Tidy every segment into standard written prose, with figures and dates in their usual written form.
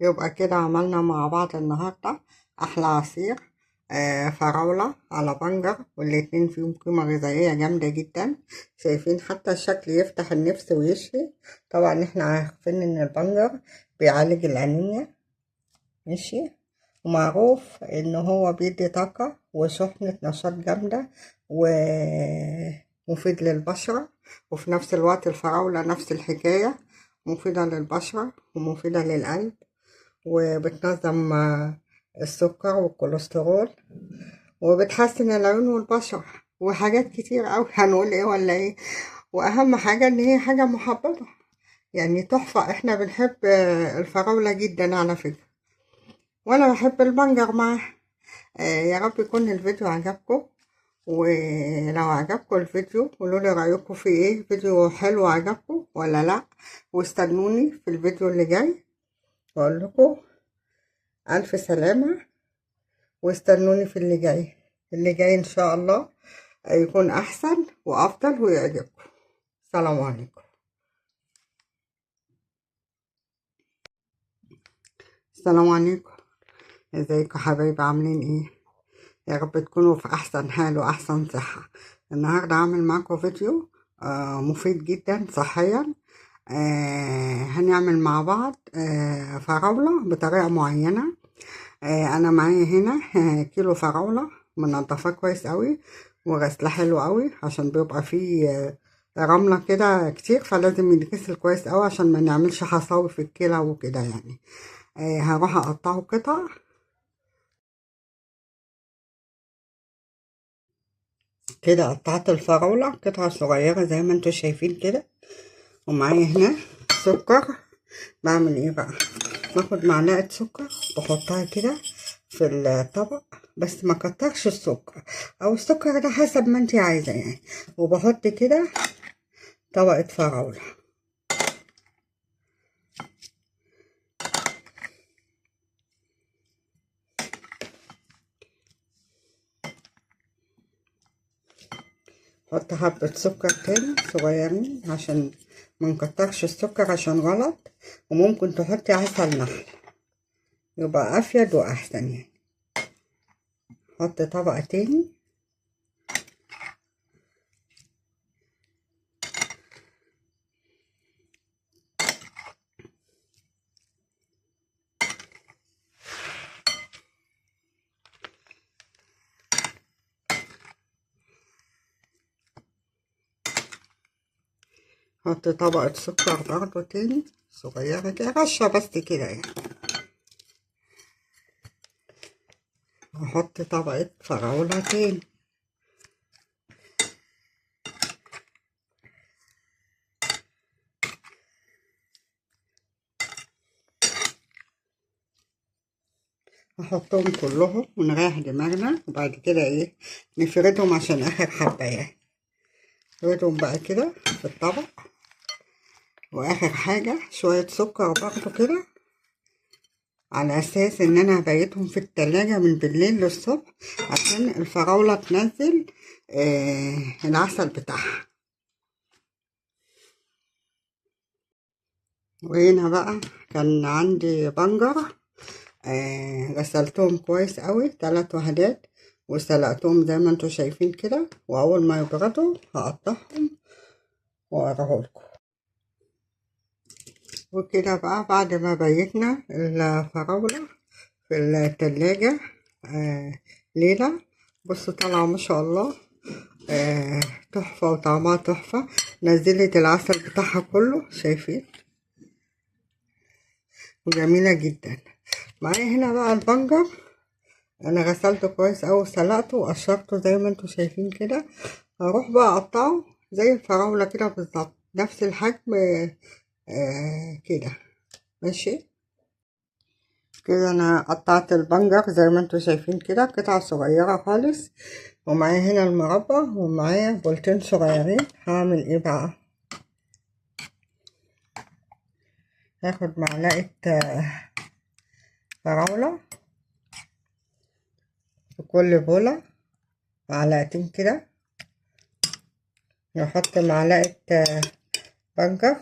يبقى كده عملنا مع بعض النهاردة أحلى عصير، فراولة على بنجر، والاتنين فيهم قيمة غذائية جامدة جدا. شايفين حتى الشكل يفتح النفس ويشفي. طبعا احنا عارفين ان البنجر بيعالج الأنيميا، ماشي، ومعروف ان هو بيدي طاقة وشحنة نشاط جامدة ومفيد للبشرة. وفي نفس الوقت الفراولة نفس الحكاية، مفيدة للبشرة ومفيدة للقلب، وبتنظم السكر والكوليسترول، وبتحسن العيون والبشرة، وحاجات كتير أوي. هنقول ايه ولا ايه؟ واهم حاجة ان هي حاجة محببة، يعني تحفة. احنا بنحب الفراولة جدا على فكرة، وانا بحب البنجر معاه. يا رب يكون الفيديو عجبكم، ولو عجبكم الفيديو قولوا لي رأيكم فيه ايه، فيديو حلو عجبكم ولا لا. واستنوني في الفيديو اللي جاي، واقول لكم الف سلامة. واستنوني في اللي جاي ان شاء الله يكون احسن وافضل ويعجبكم. السلام عليكم. السلام عليكم. ازيكم حبايبي، عاملين ايه؟ يا رب تكونوا في احسن حال واحسن صحة. النهاردة عامل معاكم فيديو مفيد جدا صحيا. هنعمل مع بعض فراولة بطريقة معينة. انا معايا هنا كيلو فراولة منضفاه كويس قوي وغسلاه حلو قوي، عشان بيبقى فيه رملة كده كتير، فلازم يتغسل كويس قوي عشان ما نعملش حصاوي في الكلى وكده يعني. هروح اقطعه قطع. كده قطعت الفراولة قطع صغيرة زي ما انتوا شايفين كده. ومعايا هنا سكر. بعمل ايه بقى؟ باخد معلقة سكر بحطها كده في الطبق، بس ما كترش السكر، او السكر ده حسب ما انتي عايزة يعني. وبحط كده طبقة فراولة. حط حبة سكر تاني صغيرين عشان ما نكترش السكر عشان غلط. وممكن تحطي عسل نحل، يبقى افيد واحسن يعني. حط طبقة تاني. حط طبقة سكر برضو تاني صغيرة كده، رشة بس كده يعني. وأحط طبقة فراولة تاني. نحطهم كلهم ونريح دماغنا، وبعد كده ايه، نفردهم عشان اخر حبة يعني. نفردهم بقى كده في الطبق. واخر حاجة شوية سكر برضو كده، على اساس ان انا هبيتهم في التلاجة من بالليل للصبح عشان الفراولة تنزل العسل بتاعها. وهنا بقى كان عندي بنجر، غسلتهم كويس قوي 3 وحدات، وسلقتهم زي ما انتوا شايفين كده. واول ما يبردوا هقطعهم واوريهولكم. وكده بقى بعد ما بيتنا الفراولة في التلاجة ليلة، بصوا طالعة ما شاء الله تحفة، وطعمها تحفة. نزلت العسل بتاعها كله، شايفين، وجميلة جدا. معايا هنا بقى البنجر، انا غسلته كويس اوي وسلقته وقشرته زي ما انتوا شايفين كده. هروح بقى اقطعه زي الفراولة كده بالظبط، نفس الحجم كده، ماشي. كده انا قطعت البنجر زي ما انتوا شايفين كده قطع صغيرة خالص. ومعايا هنا المربى، ومعايا بولتين صغيرين. هعمل ايه بقى؟ هاخد معلقة فراولة في كل بولة، معلقتين كده. نحط معلقة بنجر،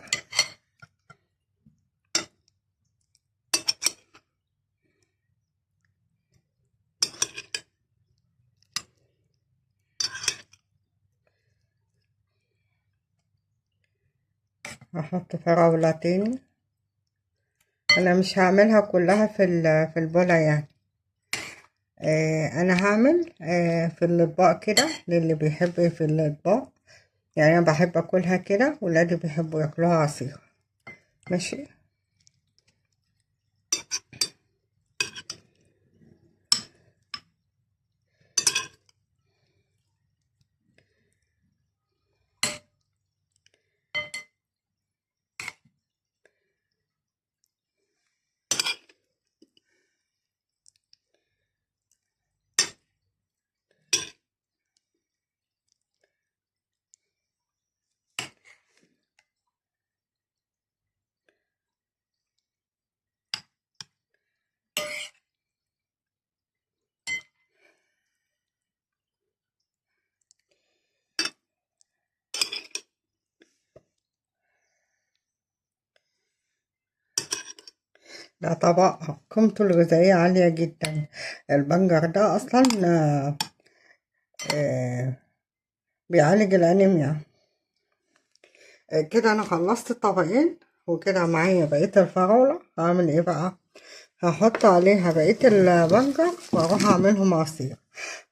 هحط فراولة تاني. انا مش هعملها كلها في البولة يعني. انا هعمل في الاطباق كده للي بيحب في الاطباق. يعني انا بحب اكلها كده، ولادي بيحبوا ياكلوها عصير. ماشي. ده طبق قيمته الغذائية عالية جدا. البنجر ده اصلا آه، بيعالج الانيميا. كده انا خلصت الطبقين، وكده معايا بقية الفراولة. هعمل ايه بقى؟ هحط عليها بقية البنجر واروح اعملهم عصير،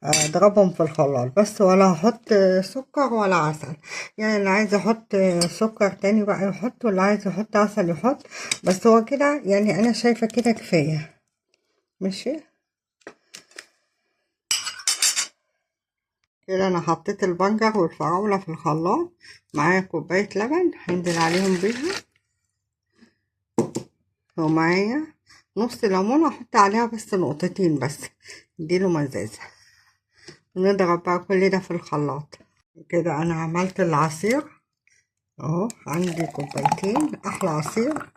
اضربهم في الخلاط بس، ولا هحط سكر ولا عسل. يعني اللي عايز يحط سكر تاني بقى يحط، واللي عايز يحط عسل يحط. بس هو كده يعني انا شايفة كده كفاية. ماشي. كده انا حطيت البنجر والفراولة في الخلاط. معايا كوباية لبن هنزل عليهم بيها، ومعايا نص ليمونة احط عليها بس نقطتين بس، اديله مزازة. نضرب بقى كل ده في الخلاط. كده انا عملت العصير اهو. عندي كوبايتين احلى عصير،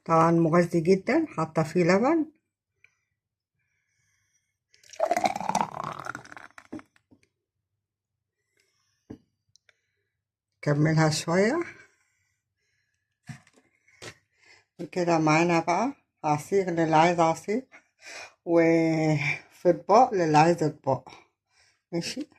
طبعا مغذي جدا، حاطه فيه لبن. كملها شويه. كده معانا بقى عصير للي عايز عصير، وفي اطباق للي عايز اطباق. ماشي.